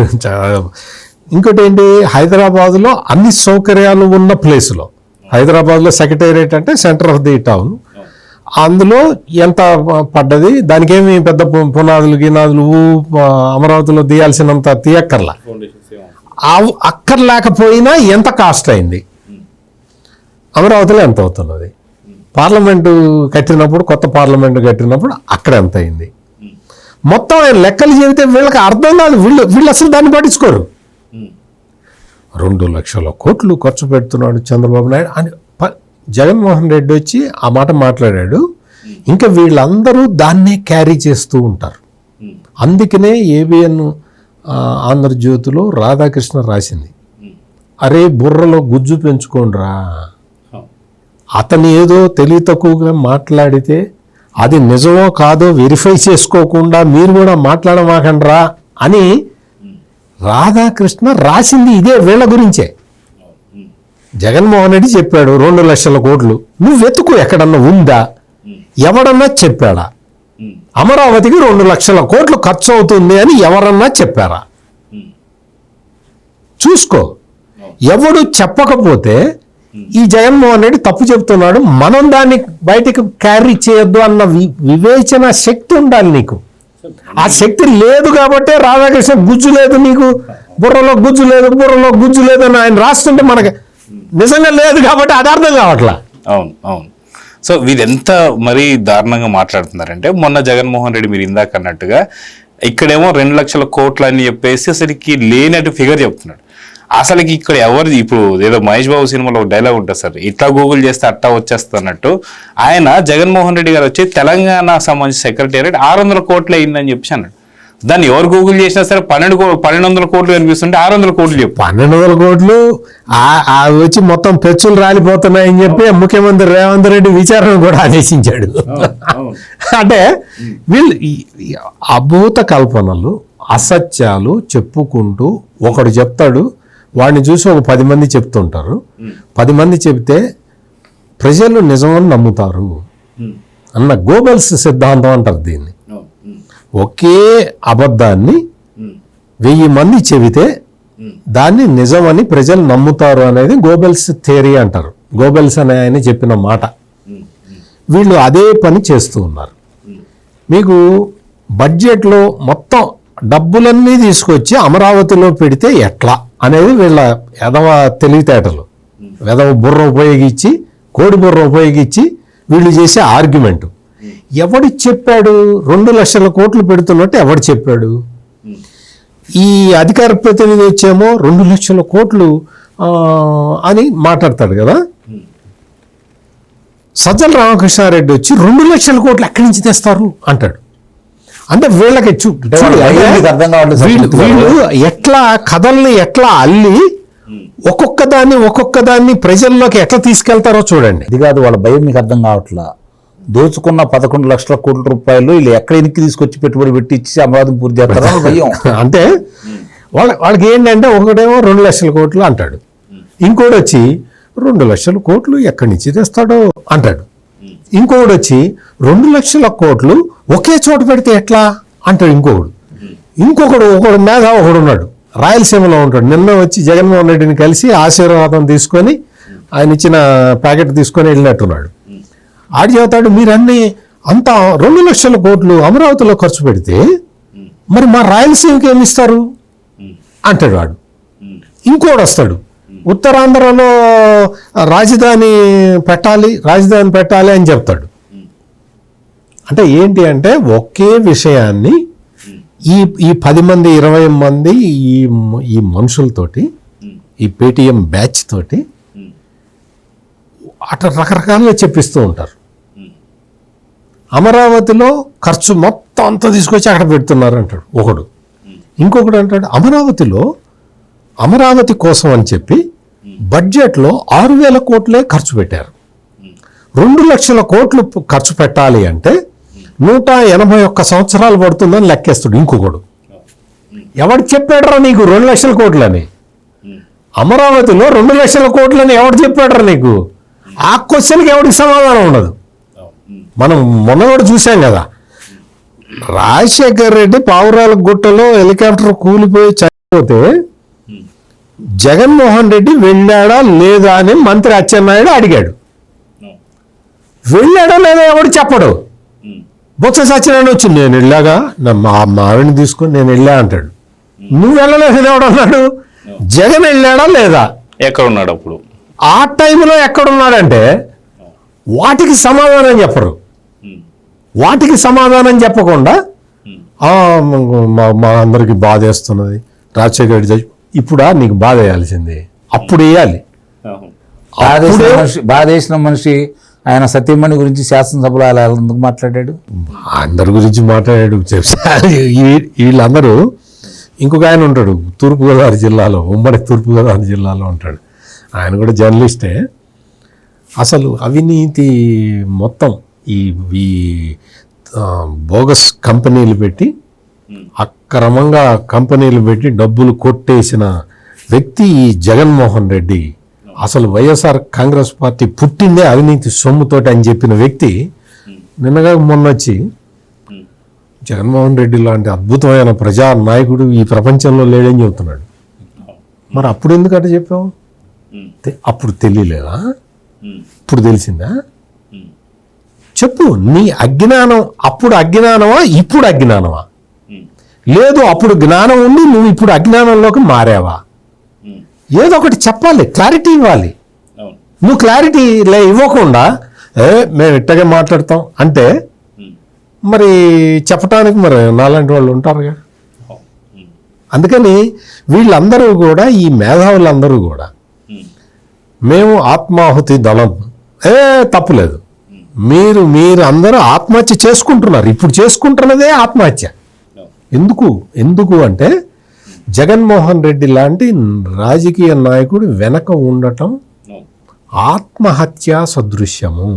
ఇంకోటి ఏంటి, హైదరాబాద్లో అన్ని సౌకర్యాలు ఉన్న ప్లేస్లో, హైదరాబాద్లో సెక్రటేరియట్ అంటే సెంటర్ ఆఫ్ ది టౌన్, అందులో ఎంత పడ్డది, దానికి ఏమి పెద్ద పునాదులు గినాదులు అమరావతిలో తీయాల్సినంత తీయక్కర్లా, అక్కర్లేకపోయినా ఎంత కాస్ట్ అయింది, అమరావతిలో ఎంత అవుతున్నది, పార్లమెంటు కట్టినప్పుడు కొత్త పార్లమెంటు కట్టినప్పుడు అక్కడ ఎంత అయింది, మొత్తం ఆయన లెక్కలు చెబితే వీళ్ళకి అర్థం కాదు, వీళ్ళు అసలు దాన్ని పట్టించుకోరు. 2 లక్షల కోట్లు ఖర్చు పెడుతున్నాడు చంద్రబాబు నాయుడు అని జగన్మోహన్ రెడ్డి వచ్చి ఆ మాట మాట్లాడాడు. ఇంకా వీళ్ళందరూ దాన్నే క్యారీ చేస్తూ ఉంటారు. అందుకనే ఏబిఎన్ ఆంధ్రజ్యోతిలో రాధాకృష్ణ రాసింది, అరే బుర్రలో గుజ్జు పెంచుకోండిరా, అతను ఏదో తెలివి తక్కువగా మాట్లాడితే అది నిజమో కాదో వెరిఫై చేసుకోకుండా మీరు కూడా మాట్లాడమాకండ్రా అని రాధాకృష్ణ రాసింది ఇదే వీళ్ళ గురించే. జగన్మోహన్ రెడ్డి చెప్పాడు 2 లక్షల కోట్లు, నువ్వు వెతుకు ఎక్కడన్నా ఉందా, ఎవడన్నా చెప్పాడా, అమరావతికి 2 లక్షల కోట్లు ఖర్చు అవుతుంది అని ఎవరన్నా చెప్పారా, చూసుకో. ఎవడు చెప్పకపోతే ఈ జగన్మోహన్ రెడ్డి తప్పు చెప్తున్నాడు, మనం దాన్ని బయటికి క్యారీ చేయొద్దు అన్న వివేచన శక్తి ఉండాలి నీకు. ఆ శక్తి లేదు కాబట్టే రాధాకృష్ణ గుజ్జు లేదు నీకు, బుర్రలో గుజ్జు లేదు అని ఆయన రాస్తుంటే మనకి నిజంగా లేదు కాబట్టి అది అర్థం కావట్లా. అవును. సో వీరెంత మరీ దారుణంగా మాట్లాడుతున్నారంటే, మొన్న జగన్మోహన్ రెడ్డి మీరు ఇందాక అన్నట్టుగా ఇక్కడేమో 2 లక్షల కోట్లు అని చెప్పేసి అసలుకి లేనట్టు ఫిగర్ చెప్తున్నాడు. అసలుకి ఇక్కడ ఎవరు, ఇప్పుడు ఏదో మహేష్ బాబు సినిమాలో ఒక డైలాగ్ ఉంటుంది సార్, ఇట్లా గూగుల్ చేస్తే అట్టా వచ్చేస్తుంది అన్నట్టు, ఆయన జగన్మోహన్ రెడ్డి గారు వచ్చి తెలంగాణ సంబంధించిన సెక్రటేరియట్ 600 కోట్లు అయిందని చెప్పి అన్నాడు. దాన్ని ఎవరు గూగుల్ చేసినా సరే 1200 కోట్లు కనిపిస్తుంటే 600 కోట్లు చెప్పు. 1200 కోట్లు వచ్చి మొత్తం పెచ్చులు రాలిపోతున్నాయని చెప్పి ముఖ్యమంత్రి రేవంత్ రెడ్డి విచారణ కూడా ఆదేశించాడు. అంటే వీళ్ళు అభూత కల్పనలు, అసత్యాలు చెప్పుకుంటూ ఒకడు చెప్తాడు, వాడిని చూసి ఒక 10 మంది చెప్తుంటారు. 10 మంది చెప్తే ప్రజలు నిజమని నమ్ముతారు అన్న గోబెల్స్ సిద్ధాంతం అంటారు దీన్ని. ఒకే అబద్ధాన్ని 1000 మంది చెబితే దాన్ని నిజమని ప్రజలు నమ్ముతారు అనేది గోబెల్స్ థియరీ అంటారు. గోబెల్స్ అనే ఆయన చెప్పిన మాట. వీళ్ళు అదే పని చేస్తూ ఉన్నారు. మీకు బడ్జెట్లో మొత్తం డబ్బులన్నీ తీసుకొచ్చి అమరావతిలో పెడితే ఎట్లా అనేది వీళ్ళ ఎదవ తెలివితేటలు, ఎదవ బుర్ర ఉపయోగించి, కోడి బుర్ర ఉపయోగించి వీళ్ళు చేసే ఆర్గ్యుమెంట్. ఎవడు చెప్పాడు 2 లక్షల కోట్లు పెడుతున్నట్టు ఎవడు చెప్పాడు? ఈ అధికార ప్రతినిధి వచ్చేమో 2 లక్షల కోట్లు అని మాట్లాడతాడు కదా. సజ్జల రామకృష్ణారెడ్డి వచ్చి 2 లక్షల కోట్లు ఎక్కడి నుంచి తెస్తారు అంటాడు. అంటే వీళ్ళకి వీళ్ళు ఎట్లా కథల్ని ఎట్లా అల్లి ఒక్కొక్క దాన్ని ప్రజల్లోకి ఎట్లా తీసుకెళ్తారో చూడండి. ఇది కాదు వాళ్ళ భయం, మీకు అర్థం కావట్లా. దోచుకున్న 11 లక్షల కోట్ల రూపాయలు వీళ్ళు ఎక్కడ ఎనికి తీసుకొచ్చి పెట్టుబడి పెట్టి ఇచ్చి అమరావతి పూర్తి చేస్తారో భయం. అంటే వాళ్ళకి ఏంటంటే ఒకటేమో 2 లక్షల కోట్లు అంటాడు, ఇంకోటి వచ్చి 2 లక్షల కోట్లు ఎక్కడి నుంచి తెస్తాడో అంటాడు, ఇంకొకటి వచ్చి 2 లక్షల కోట్లు ఒకే చోట పెడితే ఎట్లా అంటాడు ఇంకొకడు. ఒకడు మేధ ఒకడు ఉన్నాడు, రాయలసీమలో ఉంటాడు. నిన్న వచ్చి జగన్మోహన్ రెడ్డిని కలిసి ఆశీర్వాదం తీసుకొని ఆయన ఇచ్చిన ప్యాకెట్ తీసుకొని వెళ్ళినట్టున్నాడు. ఆడి చెబుతాడు, మీరన్నీ అంతా 2 లక్షల కోట్లు అమరావతిలో ఖర్చు పెడితే మరి మా రాయలసీమకి ఏమి ఇస్తారు అంటాడు వాడు. ఇంకోడు వస్తాడు, ఉత్తరాంధ్రలో రాజధాని పెట్టాలి అని చెప్తాడు. అంటే ఏంటి అంటే ఒకే విషయాన్ని ఈ 10 మంది 20 మంది ఈ మనుషులతోటి, ఈ పేటీఎం బ్యాచ్ తోటి అట్లా రకరకాలుగా చెప్పిస్తూ ఉంటారు. అమరావతిలో ఖర్చు మొత్తం అంతా తీసుకొచ్చి అక్కడ పెడుతున్నారు అంటాడు ఒకడు. ఇంకొకడు అంటాడు అమరావతి కోసం అని చెప్పి బడ్జెట్లో 6,000 కోట్లే ఖర్చు పెట్టారు. 2 లక్షల కోట్లు ఖర్చు పెట్టాలి అంటే 181 సంవత్సరాలు పడుతుందని లెక్కేస్తాడు ఇంకొకడు. ఎవడు చెప్పాడరా నీకు 2 లక్షల కోట్లని? అమరావతిలో 2 లక్షల కోట్లని ఎవడు చెప్పాడరా నీకు? ఆ క్వశ్చన్కి ఎవడికి సమాధానం ఉండదు. మనం మొన్న కూడా చూసాం కదా, రాజశేఖర్ రెడ్డి పావురాల గుట్టలో హెలికాప్టర్ కూలిపోయి చనిపోతే జగన్మోహన్ రెడ్డి వెళ్ళాడా లేదా అని మంత్రి అచ్చెన్నాయుడు అడిగాడు. వెళ్ళాడా లేదా ఎవడు చెప్పడు. బొత్స సత్యనారాయణ వచ్చి నేను వెళ్ళాగా, మా ఆవిడని తీసుకొని నేను వెళ్ళా అంటాడు. నువ్వు వెళ్ళలేదు ఎవడు అన్నాడు? జగన్ వెళ్ళాడా లేదా? ఎక్కడ ఉన్నాడు అప్పుడు? ఆ టైంలో ఎక్కడున్నాడంటే వాటికి సమాధానం చెప్పరు. వాటికి సమాధానం చెప్పకుండా మా అందరికి బాధ వేస్తున్నది రాజశేఖర్ రెడ్డి ఇప్పుడా నీకు బాధ వేయాల్సింది, అప్పుడు వేయాలి. బాధ వేసిన మనిషి ఆయన సత్యమణి గురించి శాసనసభలో అలా ఎందుకు మాట్లాడాడు? అందరి గురించి మాట్లాడాడు. వీళ్ళందరూ ఇంకొక ఆయన ఉంటాడు తూర్పుగోదావరి జిల్లాలో, ఉమ్మడి తూర్పుగోదావరి జిల్లాలో ఉంటాడు. ఆయన కూడా జర్నలిస్టే. అసలు అవినీతి మొత్తం ఈ బోగస్ కంపెనీలు పెట్టి అక్రమంగా కంపెనీలు పెట్టి డబ్బులు కొట్టేసిన వ్యక్తి ఈ జగన్మోహన్ రెడ్డి. అసలు వైఎస్ఆర్ కాంగ్రెస్ పార్టీ పుట్టిందే అవినీతి సొమ్ముతోటి అని చెప్పిన వ్యక్తి నిన్నగా మొన్నొచ్చి జగన్మోహన్ రెడ్డి లాంటి అద్భుతమైన ప్రజా నాయకుడు ఈ ప్రపంచంలో లేడని చెబుతున్నాడు. మరి అప్పుడు ఎందుకంటే చెప్పావు? అప్పుడు తెలియలేదా? ఇప్పుడు తెలిసిందా? చెప్పు. నీ అజ్ఞానం అప్పుడు అజ్ఞానమా, ఇప్పుడు అజ్ఞానమా? లేదు అప్పుడు జ్ఞానం ఉండి నువ్వు ఇప్పుడు అజ్ఞానంలోకి మారావా? ఏదో ఒకటి చెప్పాలి, క్లారిటీ ఇవ్వాలి. నువ్వు క్లారిటీ ఇవ్వకుండా మేము ఇట్టగే మాట్లాడతాం అంటే మరి చెప్పటానికి మరి నాలాంటి వాళ్ళు ఉంటారుగా. అందుకని వీళ్ళందరూ కూడా, ఈ మేధావులందరూ కూడా మేము ఆత్మాహుతి దళం, తప్పులేదు. మీరు అందరూ ఆత్మహత్య చేసుకుంటున్నారు. ఇప్పుడు చేసుకుంటున్నదే ఆత్మహత్య. ఎందుకు అంటే జగన్మోహన్ రెడ్డి లాంటి రాజకీయ నాయకుడు వెనక ఉండటం ఆత్మహత్యా సదృశ్యము.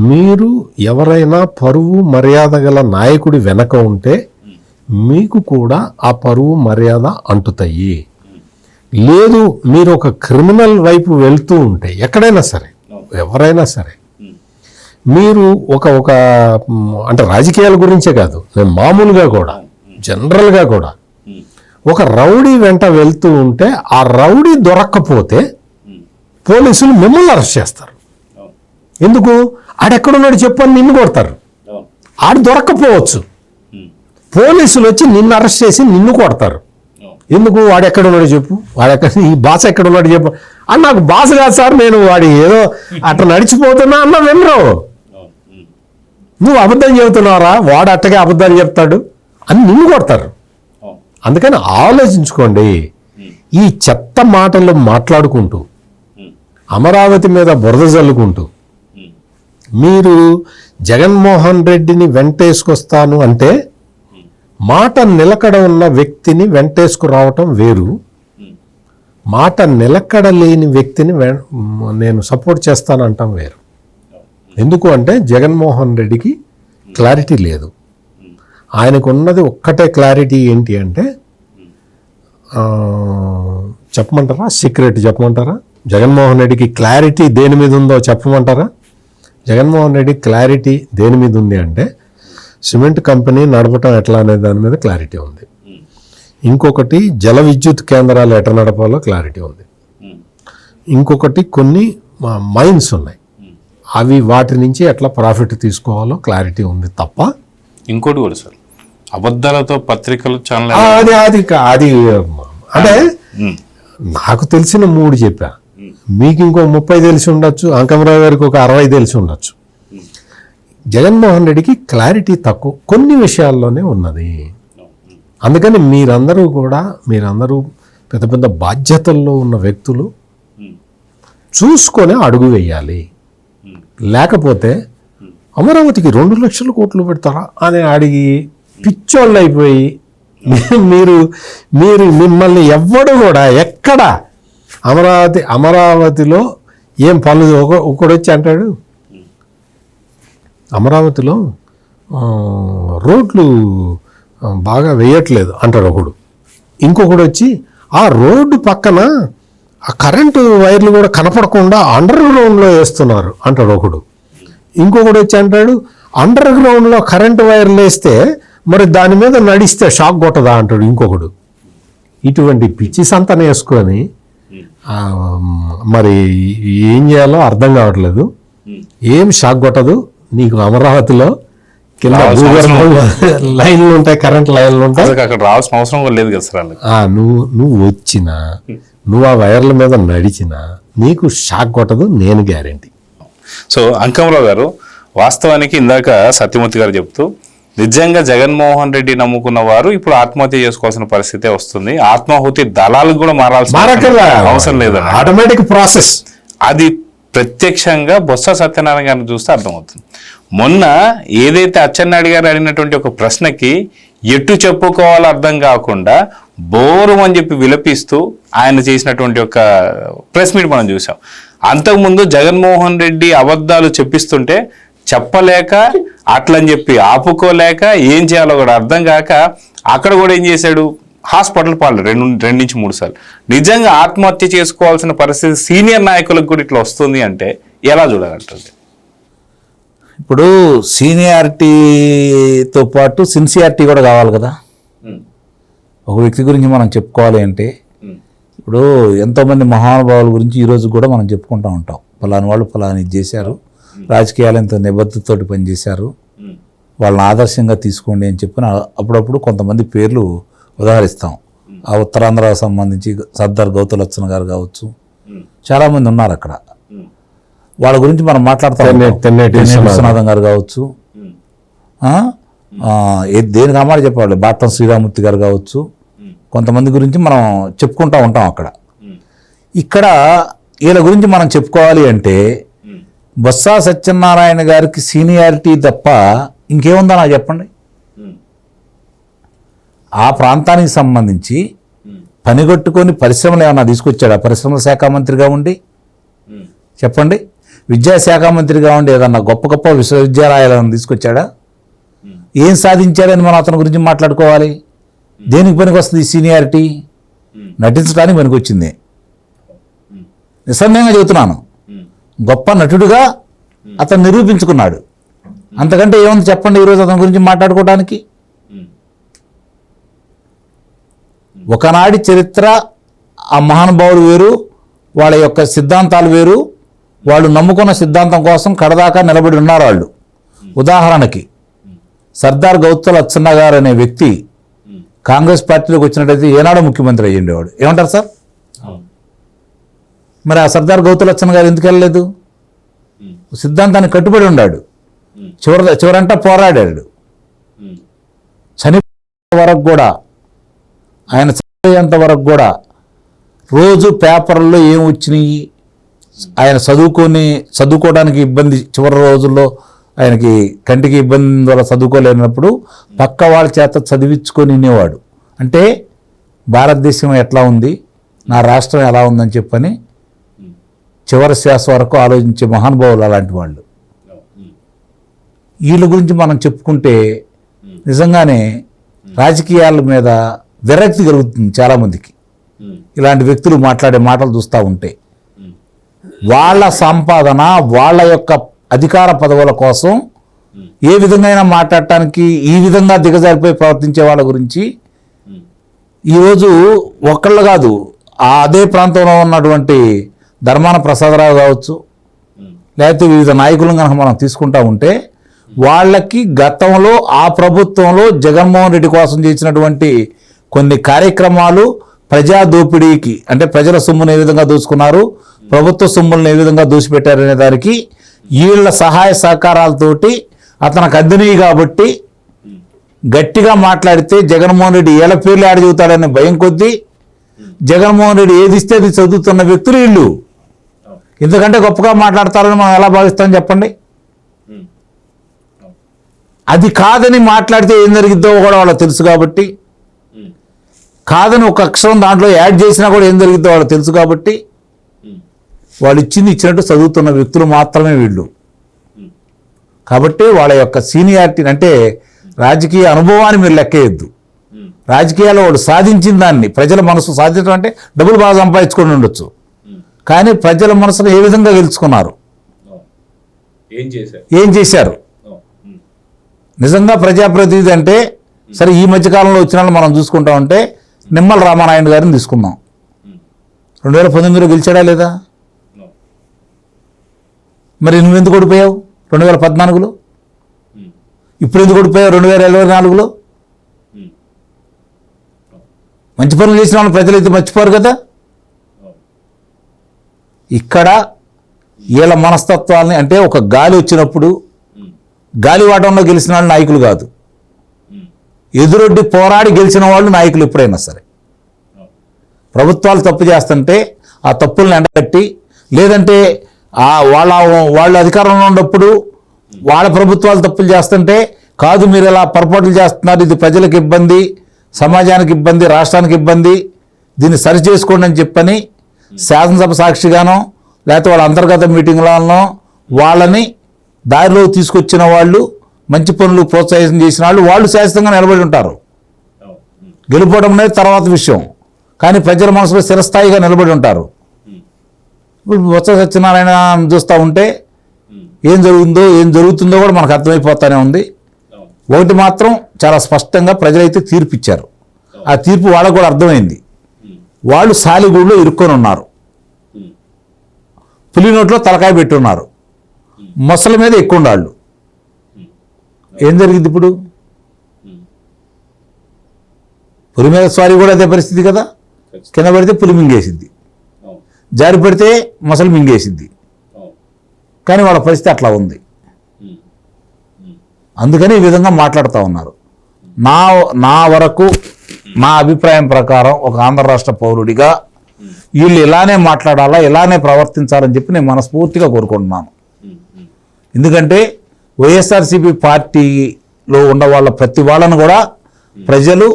మీరు ఎవరైనా పరువు మర్యాద గల నాయకుడి వెనక ఉంటే మీకు కూడా ఆ పరువు మర్యాద అంటుతాయి. లేదు మీరు ఒక క్రిమినల్ వైపు వెళ్తూ ఉంటే, ఎక్కడైనా సరే ఎవరైనా సరే, మీరు ఒక అంటే రాజకీయాల గురించే కాదు, నేను మామూలుగా కూడా జనరల్గా కూడా ఒక రౌడీ వెంట వెళ్తూ ఉంటే ఆ రౌడీ దొరక్కపోతే పోలీసులు మిమ్మల్ని అరెస్ట్ చేస్తారు. ఎందుకు? ఆడెక్కడున్నాడు చెప్పని నిన్ను కొడతారు. ఆడు దొరక్కపోవచ్చు, పోలీసులు వచ్చి నిన్ను అరెస్ట్ చేసి నిన్ను కొడతారు. ఎందుకు? వాడెక్కడున్నాడు చెప్పు, ఈ బాస్ ఎక్కడున్నాడు చెప్పు. అని నాకు బాస్ కాదు సార్, నేను వాడి ఏదో అట్లా నడిచిపోతున్నా అన్న వినరు. నువ్వు అబద్ధం చెబుతున్నారా, వాడు అట్టగే అబద్ధాలు చెప్తాడు అని నిన్ను కొడతారు. అందుకని ఆలోచించుకోండి. ఈ చెత్త మాటలు మాట్లాడుకుంటూ అమరావతి మీద బురద జల్లుకుంటూ మీరు జగన్మోహన్ రెడ్డిని వెంటేసుకొస్తాను అంటే మాట నిలకడ ఉన్న వ్యక్తిని వెంటేసుకురావటం వేరు, మాట నిలకడ లేని వ్యక్తిని నేను సపోర్ట్ చేస్తానంటాం వేరు. ఎందుకు అంటే జగన్మోహన్ రెడ్డికి క్లారిటీ లేదు. ఆయనకు ఉన్నది ఒక్కటే క్లారిటీ ఏంటి అంటే, చెప్పమంటారా? సీక్రెట్ చెప్పమంటారా? జగన్మోహన్ రెడ్డికి క్లారిటీ దేని మీద ఉందో చెప్పమంటారా? జగన్మోహన్ రెడ్డి క్లారిటీ దేని మీద ఉంది అంటే సిమెంట్ కంపెనీ నడపటం ఎట్లా అనే దాని మీద క్లారిటీ ఉంది. ఇంకొకటి జల విద్యుత్ కేంద్రాలు ఎట్లా నడపాలో క్లారిటీ ఉంది. ఇంకొకటి కొన్ని మైన్స్ ఉన్నాయి, అవి వాటి నుంచి ఎట్లా ప్రాఫిట్ తీసుకోవాలో క్లారిటీ ఉంది తప్ప ఇంకోటి కూడా సార్, అబద్ధాలతో పత్రికలు ఛానల్ అది అంటే నాకు తెలిసిన 3 చెప్పా, మీకు ఇంకో 30 తెలిసి ఉండొచ్చు, అంకమరావు గారికి ఒక 60 తెలిసి ఉండొచ్చు. జగన్మోహన్ రెడ్డికి క్లారిటీ తక్కువ కొన్ని విషయాల్లోనే ఉన్నది. అందుకని మీరందరూ పెద్ద పెద్ద బాధ్యతల్లో ఉన్న వ్యక్తులు చూసుకొని అడుగు వేయాలి. లేకపోతే అమరావతికి 2 లక్షల కోట్లు పెడతారా అని అడిగి పిచ్చోళ్ళు అయిపోయి మీరు మిమ్మల్ని ఎవ్వడు కూడా ఎక్కడ అమరావతిలో ఏం పనులు ఒకడొచ్చి అంటాడు, అమరావతిలో రోడ్లు బాగా వేయట్లేదు అంటాడు ఒకడు. ఇంకొకడు వచ్చి ఆ రోడ్డు పక్కన ఆ కరెంటు వైర్లు కూడా కనపడకుండా అండర్ గ్రౌండ్లో వేస్తున్నారు అంటాడు ఒకడు. ఇంకొకటి వచ్చి అంటాడు అండర్ గ్రౌండ్లో కరెంట్ వైర్లు వేస్తే మరి దాని మీద నడిస్తే షాక్ కొట్టదా అంటాడు ఇంకొకడు. ఇటువంటి పిచ్చి సంతన వేసుకొని మరి ఏం చేయాలో అర్థం కావట్లేదు. ఏం షాక్ కొట్టదు నీకు. అమరావతిలో కింద లైన్లు ఉంటాయి, కరెంట్ లైన్లు ఉంటాయి, అక్కడ రావాల్సిన అవసరం కూడా లేదు కదా సార్. నువ్వు వచ్చినా నువ్వు ఆ వైర్ల మీద నడిచినా నీకు షాక్ కొట్టదు, నేను గ్యారెంటీ. సో అంకమరావు గారు, వాస్తవానికి ఇందాక సత్యమూర్తి గారు చెప్తూ నిజంగా జగన్మోహన్ రెడ్డి నమ్ముకున్న వారు ఇప్పుడు ఆత్మహత్య చేసుకోవాల్సిన పరిస్థితి వస్తుంది. ఆత్మాహుతి దళాలకు కూడా మారాల్సిన అవసరం లేదు, ఆటోమేటిక్ ప్రాసెస్. అది ప్రత్యక్షంగా బొత్స సత్యనారాయణ గారిని చూస్తే అర్థమవుతుంది. మొన్న ఏదైతే అచ్చెన్నాయుడు గారు అడిగినటువంటి ఒక ప్రశ్నకి ఎటు చెప్పుకోవాలో అర్థం కాకుండా బోరు అని చెప్పి విలపిస్తూ ఆయన చేసినటువంటి ఒక ప్రెస్ మీట్ మనం చూసాం. అంతకుముందు జగన్మోహన్ రెడ్డి అబద్ధాలు చెప్పిస్తుంటే చెప్పలేక అట్లని చెప్పి ఆపుకోలేక ఏం చేయాలో కూడా అర్థం కాక అక్కడ కూడా ఏం చేశాడు, హాస్పిటల్ పాలు 2 నుంచి 3 సార్లు. నిజంగా ఆత్మహత్య చేసుకోవాల్సిన పరిస్థితి సీనియర్ నాయకులకు కూడా ఇట్లా వస్తుంది అంటే ఎలా చూడాలంటుంది? ఇప్పుడు సీనియారిటీతో పాటు సిన్సియారిటీ కూడా కావాలి కదా. ఒక వ్యక్తి గురించి మనం చెప్పుకోవాలి అంటే ఇప్పుడు ఎంతోమంది మహానుభావుల గురించి ఈరోజు కూడా మనం చెప్పుకుంటూ ఉంటాం. ఫలాని వాళ్ళు ఫలాని చేశారు, రాజకీయాలు ఎంతో నిబద్ధతతోటి పనిచేశారు, వాళ్ళని ఆదర్శంగా తీసుకోండి అని చెప్పిన అప్పుడప్పుడు కొంతమంది పేర్లు ఉదాహరిస్తాం. ఆ ఉత్తరాంధ్రకు సంబంధించి సర్దార్ గౌతులచ్చన్ గారు కావచ్చు, చాలామంది ఉన్నారు అక్కడ. వాళ్ళ గురించి మనం మాట్లాడతాం. విశ్వనాథం గారు కావచ్చు, దేనికి అమ్మాట చెప్పేవాళ్ళు బాటం శ్రీరామూర్తి గారు కావచ్చు, కొంతమంది గురించి మనం చెప్పుకుంటూ ఉంటాం అక్కడ. ఇక్కడ వీళ్ళ గురించి మనం చెప్పుకోవాలి అంటే బొత్స సత్యనారాయణ గారికి సీనియారిటీ తప్ప ఇంకేముందా నాకు చెప్పండి. ఆ ప్రాంతానికి సంబంధించి పనిగొట్టుకొని పరిశ్రమలు ఏమన్నా తీసుకొచ్చాడా? పరిశ్రమల శాఖ మంత్రిగా ఉండి చెప్పండి. విద్యాశాఖ మంత్రిగా ఉండి ఏదన్నా గొప్ప గొప్ప విశ్వవిద్యాలయాలను తీసుకొచ్చాడా? ఏం సాధించాడని మనం అతని గురించి మాట్లాడుకోవాలి. దేనికి పనికి వస్తుంది ఈ సీనియారిటీ? నటించడానికి పనికి వచ్చింది. నిస్సందేహంగా చెబుతున్నాను, గొప్ప నటుడుగా అతను నిరూపించుకున్నాడు. అంతకంటే ఏముంది చెప్పండి ఈరోజు అతని గురించి మాట్లాడుకోవడానికి? ఒకనాటి చరిత్ర, ఆ మహానుభావులు వేరు, వాళ్ళ యొక్క సిద్ధాంతాలు వేరు. వాళ్ళు నమ్ముకున్న సిద్ధాంతం కోసం కడదాకా నిలబడి ఉన్నారు వాళ్ళు. ఉదాహరణకి సర్దార్ గౌతులచ్చన్న గారు అనే వ్యక్తి కాంగ్రెస్ పార్టీలోకి వచ్చినట్టయితే ఏనాడో ముఖ్యమంత్రి అయ్యిండేవాడు. ఏమంటారు సార్? మరి ఆ సర్దార్ గౌతులచ్చన్న గారు ఎందుకు వెళ్ళలేదు? సిద్ధాంతానికి కట్టుబడి ఉన్నాడు. చివరంతా పోరాడాడు. చనిపోయే వరకు కూడా, ఆయన చనిపోయేంత వరకు కూడా రోజు పేపర్లో ఏం వచ్చినాయి, ఆయన చదువుకోవడానికి ఇబ్బంది, చివరి రోజుల్లో ఆయనకి కంటికి ఇబ్బంది వల్ల చదువుకోలేనప్పుడు పక్క వాళ్ళ చేత చదివించుకొని వినేవాడు. అంటే భారతదేశం ఎట్లా ఉంది, నా రాష్ట్రం ఎలా ఉందని చెప్పని చివరి శ్వాస వరకు ఆలోచించే మహానుభావులు అలాంటి వాళ్ళు. వీళ్ళ గురించి మనం చెప్పుకుంటే నిజంగానే రాజకీయాల మీద విరక్తి కలుగుతుంది చాలామందికి. ఇలాంటి వ్యక్తులు మాట్లాడే మాటలు చూస్తూ ఉంటే వాళ్ళ సంపాదన, వాళ్ళ యొక్క అధికార పదవుల కోసం ఏ విధంగా మాట్లాడటానికి ఈ విధంగా దిగజారిపోయి ప్రవర్తించే వాళ్ళ గురించి ఈరోజు ఒక్కళ్ళు కాదు, అదే ప్రాంతంలో ఉన్నటువంటి ధర్మాన ప్రసాదరావు కావచ్చు, లేకపోతే వివిధ నాయకులను కనుక మనం తీసుకుంటా ఉంటే వాళ్ళకి గతంలో ఆ ప్రభుత్వంలో జగన్మోహన్ రెడ్డి కోసం చేసినటువంటి కొన్ని కార్యక్రమాలు, ప్రజా దోపిడీకి అంటే ప్రజల సొమ్మును ఏ విధంగా దోచుకున్నారు, ప్రభుత్వ సొమ్ములను ఏ విధంగా దోచిపెట్టారనే దానికి వీళ్ళ సహాయ సహకారాలతోటి అతనికి అందినవి కాబట్టి గట్టిగా మాట్లాడితే జగన్మోహన్ రెడ్డి ఏళ్ళ పేర్లు ఆడ చదువుతాడనే భయం కొద్దీ జగన్మోహన్ రెడ్డి ఏది ఇస్తే అది చదువుతున్న వ్యక్తులు వీళ్ళు. ఇంతకంటే గొప్పగా మాట్లాడతారని మనం ఎలా భావిస్తాం చెప్పండి? అది కాదని మాట్లాడితే ఏం జరిగిద్దో కూడా వాళ్ళకి తెలుసు కాబట్టి, కాదని ఒక అక్షరం దాంట్లో యాడ్ చేసినా కూడా ఏం జరిగిద్దో వాళ్ళకి తెలుసు కాబట్టి వాళ్ళు ఇచ్చినట్టు చదువుతున్న వ్యక్తులు మాత్రమే వీళ్ళు. కాబట్టి వాళ్ళ యొక్క సీనియారిటీని అంటే రాజకీయ అనుభవాన్ని మీరు లెక్కేయద్దు. రాజకీయాల్లో వాళ్ళు సాధించిన దాన్ని, ప్రజల మనసు సాధించడం అంటే డబ్బులు బాగా సంపాదించుకొని ఉండొచ్చు, కానీ ప్రజల మనసును ఏ విధంగా గెలుచుకున్నారు, ఏం చేశారు? నిజంగా ప్రజాప్రతినిధి అంటే సరే ఈ మధ్యకాలంలో వచ్చిన వాళ్ళు మనం చూసుకుంటా ఉంటే నిమ్మల రామానాయుడు గారిని తీసుకుందాం. 2019లో గెలిచాడా లేదా? మరి నువ్వెందుకు ఓడిపోయావు 2014లో? ఇప్పుడు ఎందుకు ఓడిపోయావు 2024లో? మంచి పనులు చేసిన వాళ్ళు ప్రజలైతే మర్చిపోరు కదా. ఇక్కడ వీళ్ళ మనస్తత్వాలని అంటే ఒక గాలి వచ్చినప్పుడు గాలివాటంలో గెలిచిన వాళ్ళు నాయకులు కాదు, ఎదురొడ్డి పోరాడి గెలిచిన వాళ్ళు నాయకులు. ఎప్పుడైనా సరే ప్రభుత్వాలు తప్పు చేస్తుంటే ఆ తప్పులను ఎండగట్టి, లేదంటే వాళ్ళు అధికారంలో ఉన్నప్పుడు వాళ్ళ ప్రభుత్వాలు తప్పులు చేస్తుంటే కాదు మీరు ఇలా పొరపాట్లు చేస్తున్నారు, ఇది ప్రజలకు ఇబ్బంది, సమాజానికి ఇబ్బంది, రాష్ట్రానికి ఇబ్బంది, దీన్ని సరి చేసుకోండి అని చెప్పని శాసనసభ సాక్షిగానో లేకపోతే వాళ్ళ అంతర్గత మీటింగ్లలో వాళ్ళని దారిలో తీసుకొచ్చిన వాళ్ళు, మంచి పనులు ప్రోత్సహించ చేసిన వాళ్ళు శాశ్వతంగా నిలబడి ఉంటారు. గెలుపోవడం అనేది తర్వాత విషయం, కానీ ప్రజల మనసులో స్థిరస్థాయిగా నిలబడి ఉంటారు. ఇప్పుడు బొత్స సత్యనారాయణ చూస్తూ ఉంటే ఏం జరుగుతుందో కూడా మనకు అర్థమైపోతానే ఉంది. ఒకటి మాత్రం చాలా స్పష్టంగా ప్రజలైతే తీర్పు ఇచ్చారు. ఆ తీర్పు వాళ్ళకు కూడా అర్థమైంది. వాళ్ళు సాలిగూడులో ఇరుక్కొని ఉన్నారు, పులి నోట్లో తలకాయ పెట్టున్నారు, మొసల మీద ఎక్కువ ఉండాళ్ళు. ఏం జరిగింది ఇప్పుడు? పులి మీద స్వారీ కూడా అదే పరిస్థితి కదా. కింద పడితే పులి మింగేసిద్ది, జారి పడితే మొసలు మింగేసిద్ది. కానీ వాళ్ళ పరిస్థితి అట్లా ఉంది. అందుకని ఈ విధంగా మాట్లాడుతూ ఉన్నారు. నా వరకు నా అభిప్రాయం ప్రకారం ఒక ఆంధ్ర రాష్ట్ర పౌరుడిగా వీళ్ళు ఇలానే మాట్లాడాలా, ఇలానే ప్రవర్తించాలని చెప్పి నేను మనస్ఫూర్తిగా కోరుకుంటున్నాను. ఎందుకంటే వైఎస్ఆర్సీపీ పార్టీలో ఉన్న వాళ్ళ ప్రతి వాళ్ళను కూడా ప్రజలు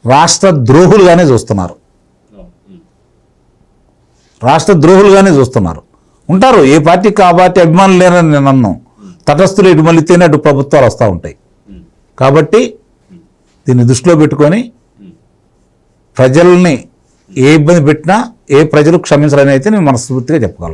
రాష్ట్ర ద్రోహులుగానే చూస్తున్నారు. రాష్ట్ర ద్రోహులుగానే చూస్తున్నారు. ఉంటారు, ఏ పార్టీకి ఆ పార్టీ అభిమానులు లేరని నేను అన్నాను. తటస్థులు ఎటు మళ్ళీతేనే అటు ప్రభుత్వాలు వస్తూ ఉంటాయి. కాబట్టి దీన్ని దృష్టిలో పెట్టుకొని ప్రజల్ని ఏ ఇబ్బంది పెట్టినా ఏ ప్రజలు క్షమించాలని అయితే నేను మనస్ఫూర్తిగా చెప్పగలను.